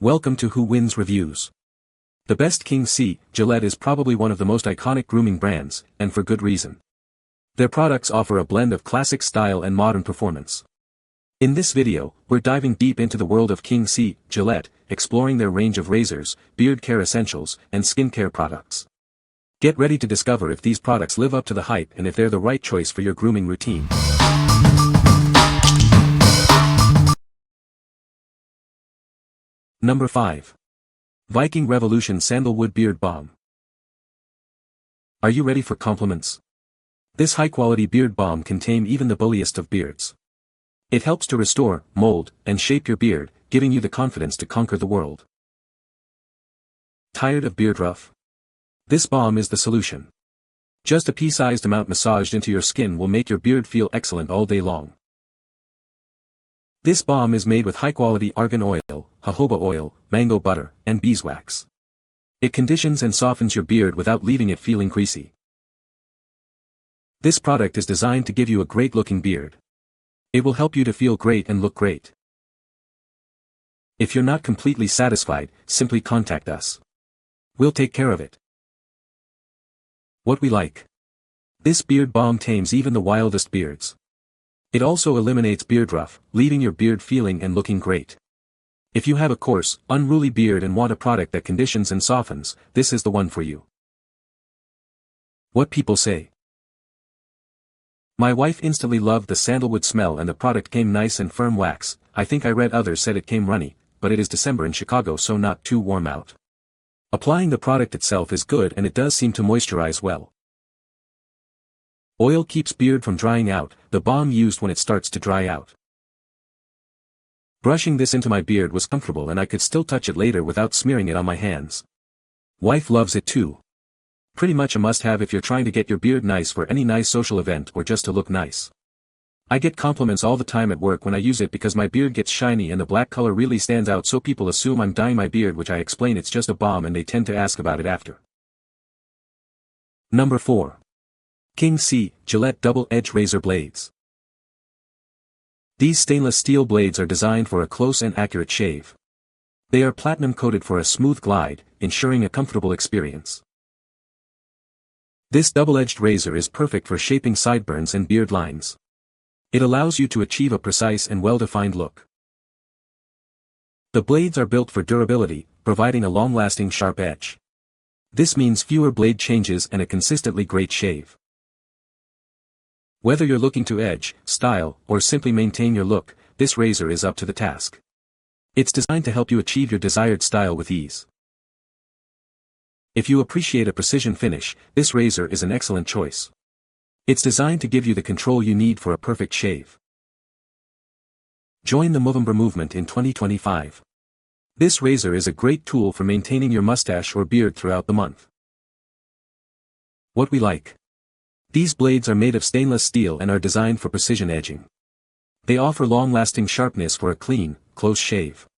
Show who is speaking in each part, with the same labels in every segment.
Speaker 1: Welcome to Who Wins Reviews. The best King C, Gillette is probably one of the most iconic grooming brands, and for good reason. Their products offer a blend of classic style and modern performance. In this video, we're diving deep into the world of King C, Gillette, exploring their range of razors, beard care essentials, and skincare products. Get ready to discover if these products live up to the hype and if they're the right choice for your grooming routine. Number 5. Viking Revolution Sandalwood Beard Balm. Are you ready for compliments? This high-quality beard balm can tame even the bulliest of beards. It helps to restore, mold, and shape your beard, giving you the confidence to conquer the world. Tired of beard rough? This balm is the solution. Just a pea-sized amount massaged into your skin will make your beard feel excellent all day long. This balm is made with high-quality argan oil, jojoba oil, mango butter, and beeswax. It conditions and softens your beard without leaving it feeling greasy. This product is designed to give you a great-looking beard. It will help you to feel great and look great. If you're not completely satisfied, simply contact us. We'll take care of it. What we like. This beard balm tames even the wildest beards. It also eliminates beard rough, leaving your beard feeling and looking great. If you have a coarse, unruly beard and want a product that conditions and softens, this is the one for you. What people say. My wife instantly loved the sandalwood smell and the product came nice and firm wax. I think I read others said it came runny, but it is December in Chicago so not too warm out. Applying the product itself is good and it does seem to moisturize well. Oil keeps beard from drying out, the balm used when it starts to dry out. Brushing this into my beard was comfortable and I could still touch it later without smearing it on my hands. Wife loves it too. Pretty much a must-have if you're trying to get your beard nice for any nice social event or just to look nice. I get compliments all the time at work when I use it because my beard gets shiny and the black color really stands out so people assume I'm dyeing my beard, which I explain it's just a balm and they tend to ask about it after. Number 4. King C, Gillette Double-Edged Razor Blades. These stainless steel blades are designed for a close and accurate shave. They are platinum-coated for a smooth glide, ensuring a comfortable experience. This double-edged razor is perfect for shaping sideburns and beard lines. It allows you to achieve a precise and well-defined look. The blades are built for durability, providing a long-lasting sharp edge. This means fewer blade changes and a consistently great shave. Whether you're looking to edge, style, or simply maintain your look, this razor is up to the task. It's designed to help you achieve your desired style with ease. If you appreciate a precision finish, this razor is an excellent choice. It's designed to give you the control you need for a perfect shave. Join the Movember movement in 2025. This razor is a great tool for maintaining your mustache or beard throughout the month. What we like. These blades are made of stainless steel and are designed for precision edging. They offer long-lasting sharpness for a clean, close shave.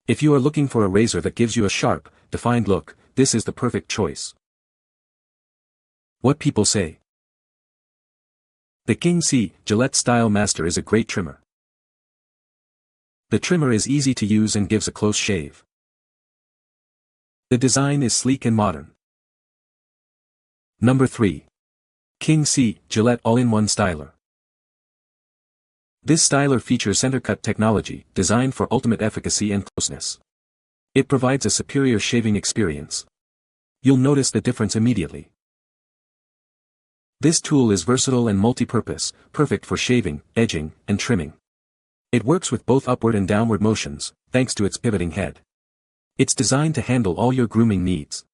Speaker 1: If you are looking for a razor that gives you a sharp, defined look, this is the perfect choice. What people say. The King C, Gillette Style Master is a great trimmer. The trimmer is easy to use and gives a close shave. The design is sleek and modern. Number 3. King C, Gillette All-in-One Styler. This styler features center-cut technology, designed for ultimate efficacy and closeness. It provides a superior shaving experience. You'll notice the difference immediately. This tool is versatile and multi-purpose, perfect for shaving, edging, and trimming. It works with both upward and downward motions, thanks to its pivoting head. It's designed to handle all your grooming needs.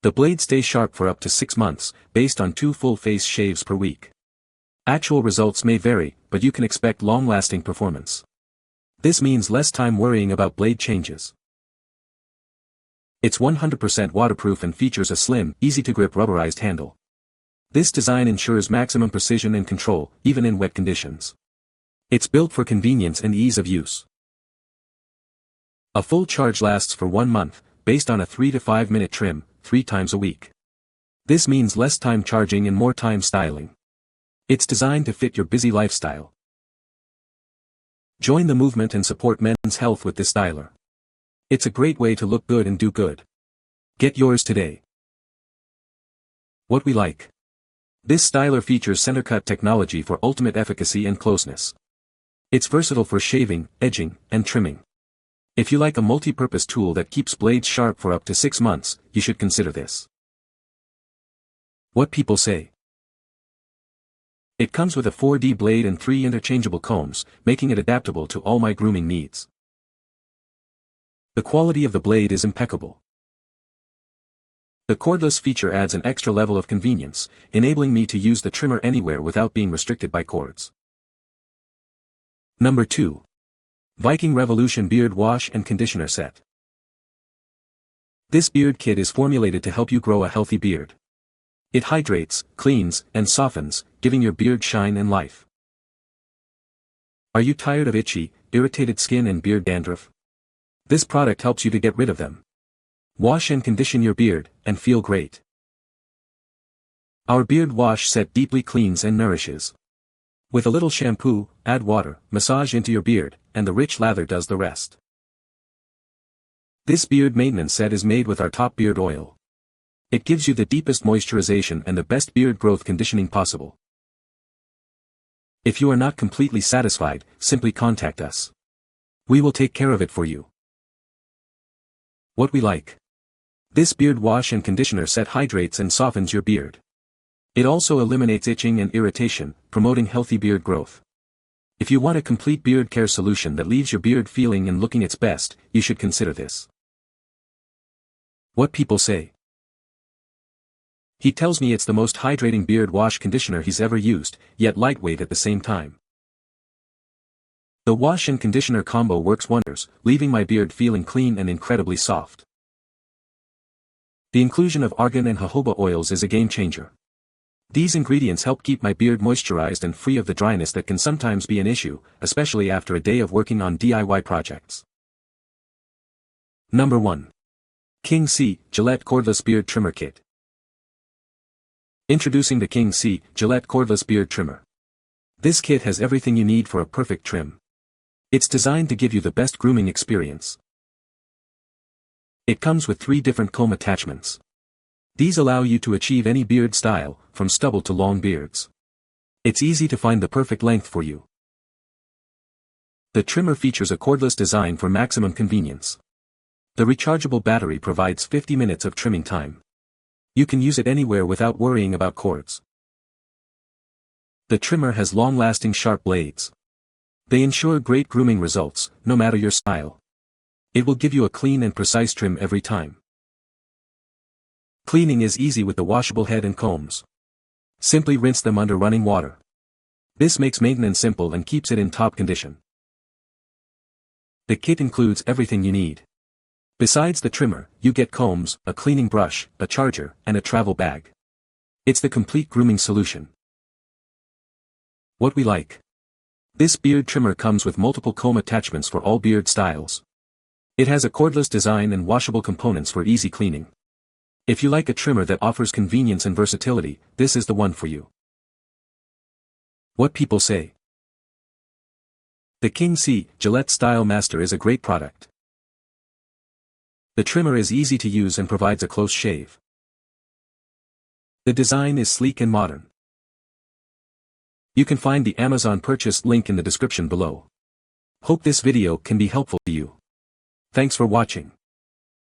Speaker 1: The blade stays sharp for up to 6 months, based on 2 full-face shaves per week. Actual results may vary, but you can expect long-lasting performance. This means less time worrying about blade changes. It's 100% waterproof and features a slim, easy-to-grip rubberized handle. This design ensures maximum precision and control, even in wet conditions. It's built for convenience and ease of use. A full charge lasts for 1 month, based on a 3 to 5 minute trim, 3 times a week. This means less time charging and more time styling. It's designed to fit your busy lifestyle. Join the movement and support men's health with this styler. It's a great way to look good and do good. Get yours today. What we like. This styler features center cut technology for ultimate efficacy and closeness. It's versatile for shaving, edging, and trimming. If you like a multi-purpose tool that keeps blades sharp for up to 6 months, you should consider this. What people say. It comes with a 4D blade and 3 interchangeable combs, making it adaptable to all my grooming needs. The quality of the blade is impeccable. The cordless feature adds an extra level of convenience, enabling me to use the trimmer anywhere without being restricted by cords. Number 2. Viking Revolution Beard Wash and Conditioner Set. This beard kit is formulated to help you grow a healthy beard. It hydrates, cleans, and softens, giving your beard shine and life. Are you tired of itchy, irritated skin and beard dandruff? This product helps you to get rid of them. Wash and condition your beard, and feel great. Our beard wash set deeply cleans and nourishes. With a little shampoo, add water, massage into your beard, and the rich lather does the rest. This beard maintenance set is made with our top beard oil. It gives you the deepest moisturization and the best beard growth conditioning possible. If you are not completely satisfied, simply contact us. We will take care of it for you. What we like. This beard wash and conditioner set hydrates and softens your beard. It also eliminates itching and irritation, promoting healthy beard growth. If you want a complete beard care solution that leaves your beard feeling and looking its best, you should consider this. What people say. He tells me it's the most hydrating beard wash conditioner he's ever used, yet lightweight at the same time. The wash and conditioner combo works wonders, leaving my beard feeling clean and incredibly soft. The inclusion of argan and jojoba oils is a game changer. These ingredients help keep my beard moisturized and free of the dryness that can sometimes be an issue, especially after a day of working on DIY projects. Number 1. King C Gillette Cordless Beard Trimmer Kit. Introducing the King C Gillette Cordless Beard Trimmer. This kit has everything you need for a perfect trim. It's designed to give you the best grooming experience. It comes with 3 different comb attachments. These allow you to achieve any beard style, from stubble to long beards. It's easy to find the perfect length for you. The trimmer features a cordless design for maximum convenience. The rechargeable battery provides 50 minutes of trimming time. You can use it anywhere without worrying about cords. The trimmer has long-lasting sharp blades. They ensure great grooming results, no matter your style. It will give you a clean and precise trim every time. Cleaning is easy with the washable head and combs. Simply rinse them under running water. This makes maintenance simple and keeps it in top condition. The kit includes everything you need. Besides the trimmer, you get combs, a cleaning brush, a charger, and a travel bag. It's the complete grooming solution. What we like. This beard trimmer comes with multiple comb attachments for all beard styles. It has a cordless design and washable components for easy cleaning. If you like a trimmer that offers convenience and versatility, this is the one for you. What people say. The King C Gillette Style Master is a great product. The trimmer is easy to use and provides a close shave. The design is sleek and modern. You can find the Amazon purchase link in the description below. Hope this video can be helpful to you. Thanks for watching.